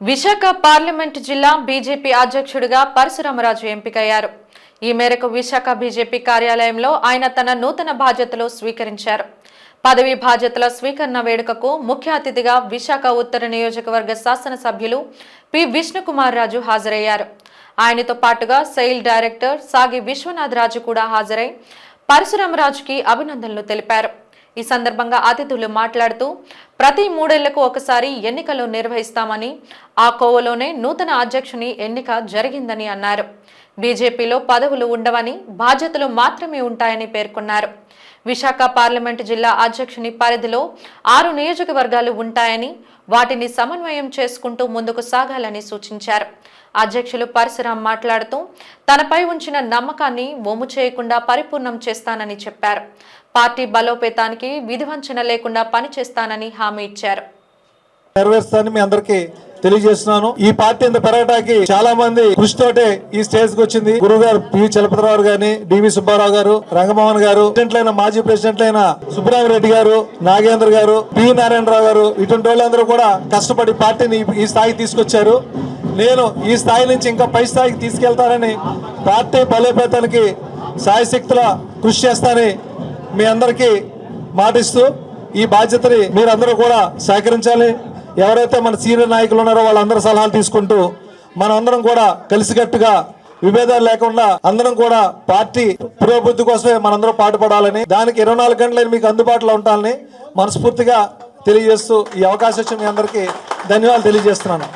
Visakha parliament జిల్లా BJP అధ్యక్షుడిగా పరశురామరాజు ఎంపికయ్యారు. ఈ మేరకు విశాఖ బీజేపీ కార్యాలయంలో ఆయన తన నూతన బాధ్యతలు స్వీకరించారు. పదవీ బాధ్యతల స్వీకరణ వేడుకకు ముఖ్య అతిథిగా విశాఖ ఉత్తర నియోజకవర్గ శాసనసభ్యులు పి విష్ణుకుమార్ రాజు హాజరయ్యారు. ఆయనతో పాటుగా సెయిల్ డైరెక్టర్ సాగి విశ్వనాథ్ రాజు కూడా హాజరై పరశురామరాజుకి అభినందనలు తెలిపారు. ఈ సందర్భంగా అతిథులు మాట్లాడుతూ ప్రతి 3 ఏళ్లకు ఒకసారి ఎన్నికలు నిర్వహిస్తామని, ఆ కోవలోనే నూతన అధ్యక్షుని ఎన్నిక జరిగిందని అన్నారు. బీజేపీలో పదవులు ఉండవని, బాధ్యతలు మాత్రమే ఉంటాయని పేర్కొన్నారు. విశాఖ పార్లమెంటు జిల్లా అధ్యక్షుని పరిధిలో 6 నియోజకవర్గాలు ఉంటాయని, వాటిని సమన్వయం చేసుకుంటూ ముందుకు సాగాలని సూచించారు. అధ్యక్షులు పరశురాం మాట్లాడుతూ తనపై ఉంచిన నమ్మకాన్ని వమ్ము చేయకుండా పరిపూర్ణం చేస్తానని చెప్పారు. పార్టీ బలోపేతానికి విధివంచన లేకుండా పనిచేస్తానని హామీ ఇచ్చారు. నెరవేరుస్తానని మీ అందరికీ తెలియజేస్తున్నాను. ఈ పార్టీ ఇంత పెరగటానికి చాలా మంది కృషితోటే ఈ స్టేజ్ కి వచ్చింది. గురువు గారు పి చలపతిరావు గాని, డివి సుబ్బారావు గారు, రంగమోహన్ గారు, మాజీ ప్రెసిడెంట్లైన సుబ్బరామిరెడ్డి గారు, నాగేంద్ర గారు, పి నారాయణరావు గారు, ఇటువంటి వాళ్ళందరూ కూడా కష్టపడి పార్టీని ఈ స్థాయికి తీసుకొచ్చారు. నేను ఈ స్థాయి నుంచి ఇంకా పై స్థాయికి తీసుకెళ్తానని, పార్టీ బలోపేతానికి సాయశక్తుల కృషి చేస్తానని మీ అందరికీ మాటిస్తూ ఈ బాధ్యతని మీరందరూ కూడా సహకరించాలి. ఎవరైతే మన సీనియర్ నాయకులు ఉన్నారో వాళ్ళందరూ సలహాలు తీసుకుంటూ మనందరం కూడా కలిసికట్టుగా విభేదాలు లేకుండా అందరం కూడా పార్టీ పురోభివృద్ధి కోసమే మనందరం పాటుపడాలని, దానికి 24 గంటలు మీకు అందుబాటులో ఉంటానని మనస్ఫూర్తిగా తెలియజేస్తూ ఈ అవకాశం ఇచ్చిన మీ అందరికీ ధన్యవాదాలు తెలియజేస్తున్నాను.